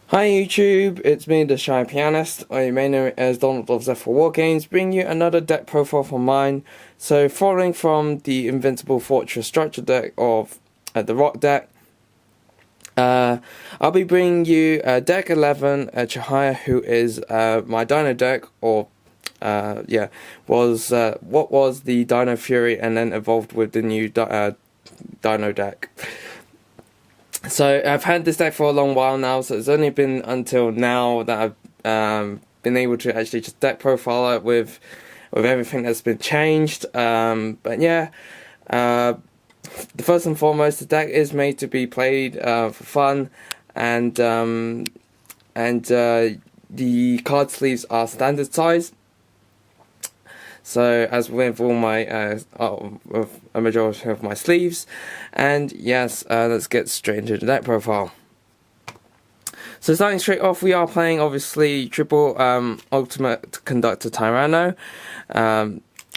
Hi YouTube, it's me, the Shy Pianist, or you may know me as Donald of Zephyr War Games, bringing you another deck profile from mine. So, following from the Invincible Fortress structure deck of the Rock deck, I'll be bringing you deck 11, Chihaya, who is my Dino deck, or what was the Dino Fury and then evolved with the new Dino deck. So I've had this deck for a long while now, so it's only been until now that I've been able to actually just deck profile it with everything that's been changed. But yeah, first and foremost, the deck is made to be played for fun, and the card sleeves are standard size. So, as with all my, a majority of my sleeves, and yes, let's get straight into the deck profile. So, starting straight off, we are playing obviously triple Ultimate Conductor Tyranno.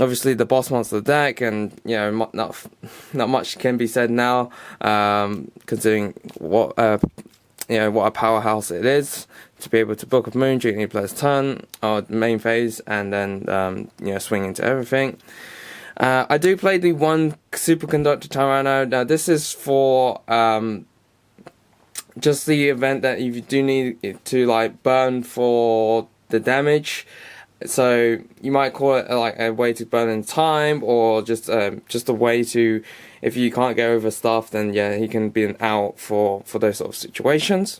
Obviously, the boss monster of the deck, and you know, not much can be said now, considering what what a powerhouse it is to be able to book a moon during your player's turn or main phase, and then swing into everything. I do play the one Superconductor Tyranno. Now this is for just the event that you do need to like burn for the damage. So you might call it like a way to burn in time, or just a way to, if you can't get over stuff, then yeah, he can be an out for those sort of situations.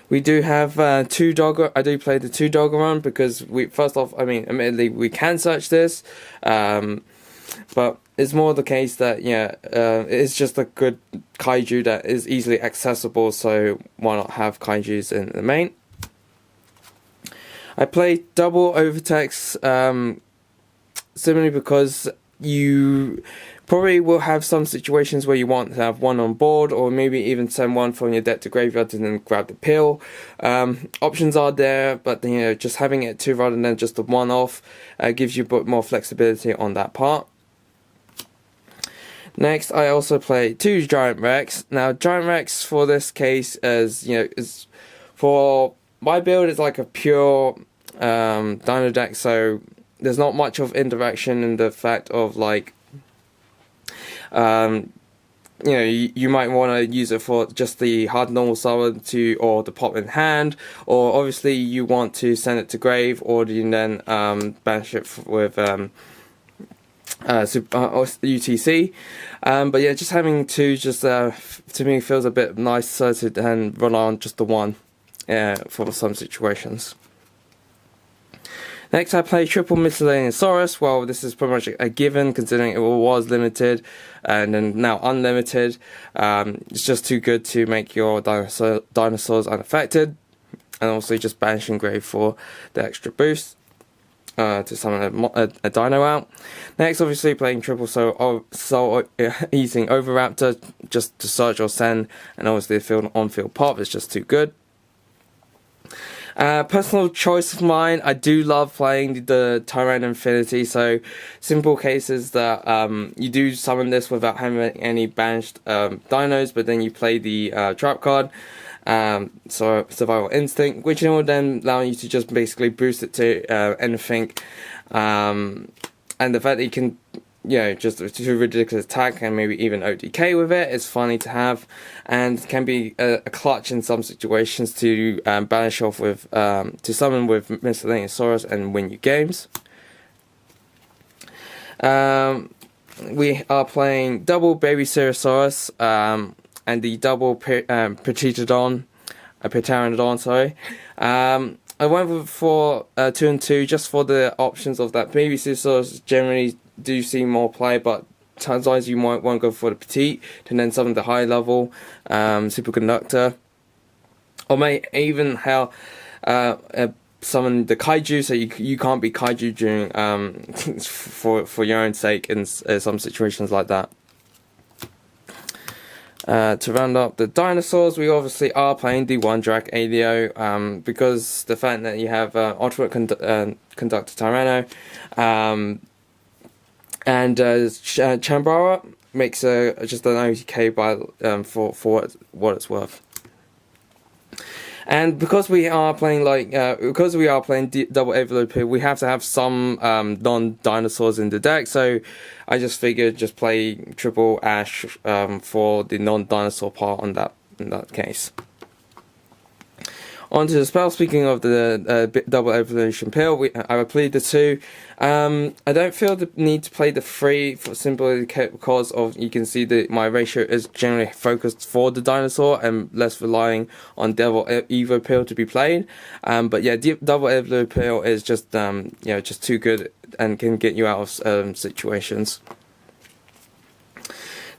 We do have two dogger. I do play the two dogger run because admittedly we can search this, but it's more the case that it's just a good kaiju that is easily accessible. So why not have kaijus in the main? I play double Overtext simply because you probably will have some situations where you want to have one on board, or maybe even send one from your deck to graveyard and then grab the pill. Options are there, but just having it two rather than just the one off gives you a bit more flexibility on that part. Next, I also play two Giant Rex. Now, Giant Rex for this case is for my build is like a pure Dino deck, so there's not much of interaction in the fact of like you might want to use it for just the hard normal summon or the pop in hand, or obviously you want to send it to grave, or you then banish it with UTC. But yeah, just having two to me feels a bit nicer to then run on just the one for some situations. Next, I play triple Miscellaneousaurus. Well, this is pretty much a given, considering it was limited and then now unlimited. It's just too good to make your dinosaurs unaffected, and also just banishing grave for the extra boost to summon a dino out. Next, obviously playing triple soul eating Overraptor just to search or send, and obviously the on-field pop is just too good. Personal choice of mine, I do love playing the Tyranno Infinity, so simple cases that you do summon this without having any banished dinos, but then you play the trap card, so Survival Instinct, which will then allow you to just basically boost it to anything, and the fact that you can just do ridiculous attack and maybe even OTK with it is funny to have, and can be a clutch in some situations to banish off with, to summon with Miscellaneousaurus and win you games. We are playing double Baby Ceratosaurus and the double Pteranodon, sorry. I went for 2 and 2 just for the options of that. Baby Ceratosaurus generally do see more play, but sometimes you might want to go for the petite to then summon the high level Superconductor, or may even summon the kaiju, so you can't be kaiju during for your own sake in some situations like that. To round up the dinosaurs, we obviously are playing the one Drac Alio, because the fact that you have Ultimate Conductor Tyranno and Chambara makes just an OTK by for what it's worth. And because we are playing double overload here, we have to have some non-dinosaurs in the deck. So I just figured just play triple ash for the non-dinosaur part in that case. On to the spell. Speaking of the double evolution pill, I will play the 2. I don't feel the need to play the 3 simply because of, you can see that my ratio is generally focused for the dinosaur and less relying on double evo pill to be played. But yeah, double evo pill is just just too good and can get you out of situations.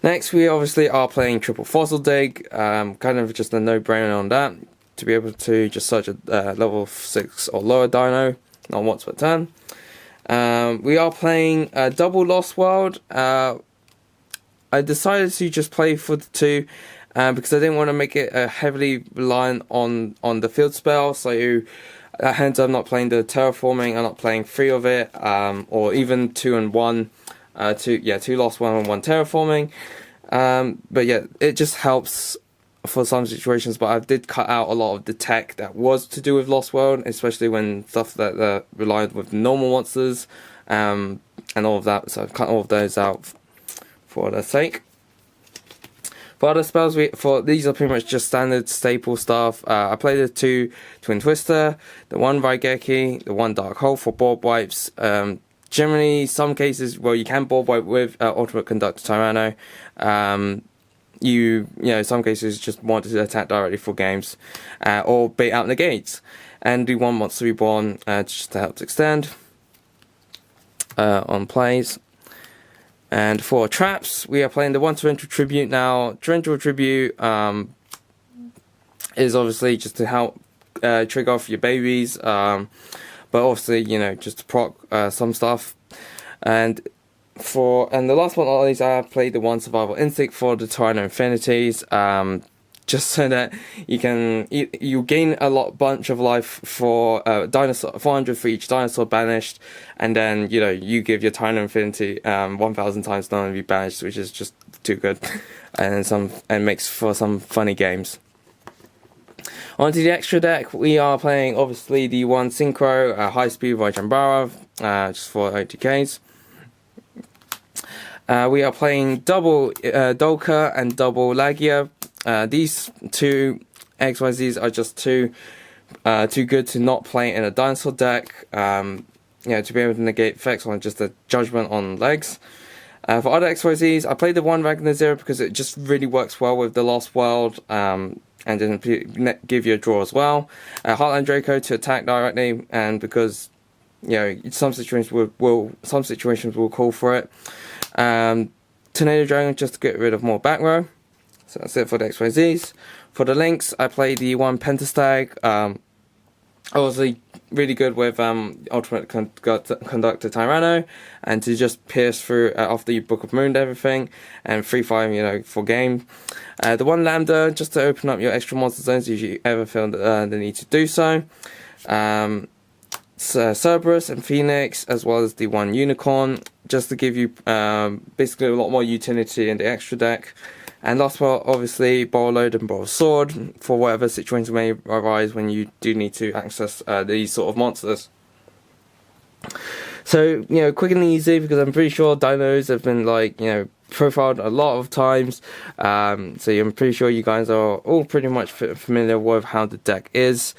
Next, we obviously are playing triple fossil dig. Kind of just a no-brainer on that, to be able to just search a level 6 or lower dino, not once per turn. We are playing double Lost World. I decided to just play for the 2 because I didn't want to make it heavily reliant on the field spell. So hence I'm not playing the terraforming. I'm not playing 3 of it, or even 2 and 1. 2 Lost World and 1 terraforming. But yeah, it just helps for some situations, but I did cut out a lot of the tech that was to do with Lost World, especially when stuff that relied with normal monsters, and all of that. So I've cut all of those out for their sake. For other spells, these are pretty much just standard staple stuff. I played the 2 Twin Twister, the 1 Raigeki, the 1 Dark Hole for board wipes. Generally, some cases where you can board wipe with Ultimate Conductor Tyranno. Some cases just want to attack directly for games, or bait out negates, and do 1 Monster Reborn just to help to extend on plays. And for traps, we are playing the 1 Torrential Tribute now. Torrential Tribute is obviously just to help trigger off your babies, but obviously, just to proc some stuff. And the last one, at least, I played the 1 Survival Instinct for the Tyranno Infinities, just so that you gain a bunch of life for dinosaur, 400 for each dinosaur banished, and then you give your Tyranno Infinity 1,000 times none of you banished, which is just too good, and makes for some funny games. Onto the extra deck, we are playing obviously the 1 Synchro High Speed Vajambara, just for OTKs. We are playing double Dolka and double Lagia. These 2 XYZs are just too good to not play in a dinosaur deck. To be able to negate effects on just a judgment on legs. For other XYZs, I played the 1 Ragnar Zero because it just really works well with the Lost World, and then give you a draw as well. Heartland Draco to attack directly, and because some situations will call for it. Tornado Dragon just to get rid of more back row. So that's it for the XYZs. For the links, I played the 1 Pentastag. Obviously really good with Ultimate Conductor Tyranno, and to just pierce through after you Book of Moon everything, and 3/5 for game. The 1 Lambda just to open up your extra monster zones if you ever feel the need to do so. Cerberus and Phoenix, as well as the 1 Unicorn, just to give you basically a lot more utility in the extra deck. And last of all, obviously, Borrow Load and Borrow Sword for whatever situations may arise when you do need to access these sort of monsters. So, quick and easy, because I'm pretty sure dinos have been profiled a lot of times. So I'm pretty sure you guys are all pretty much familiar with how the deck is.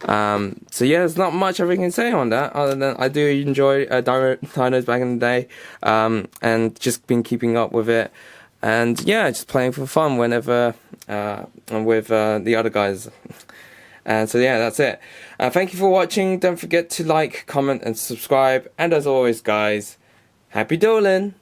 So yeah, there's not much I can say on that, other than I do enjoy dinos back in the day, and just been keeping up with it. And yeah, just playing for fun whenever I'm with the other guys. And so yeah, that's it. Thank you for watching. Don't forget to like, comment, and subscribe. And as always, guys, happy dueling!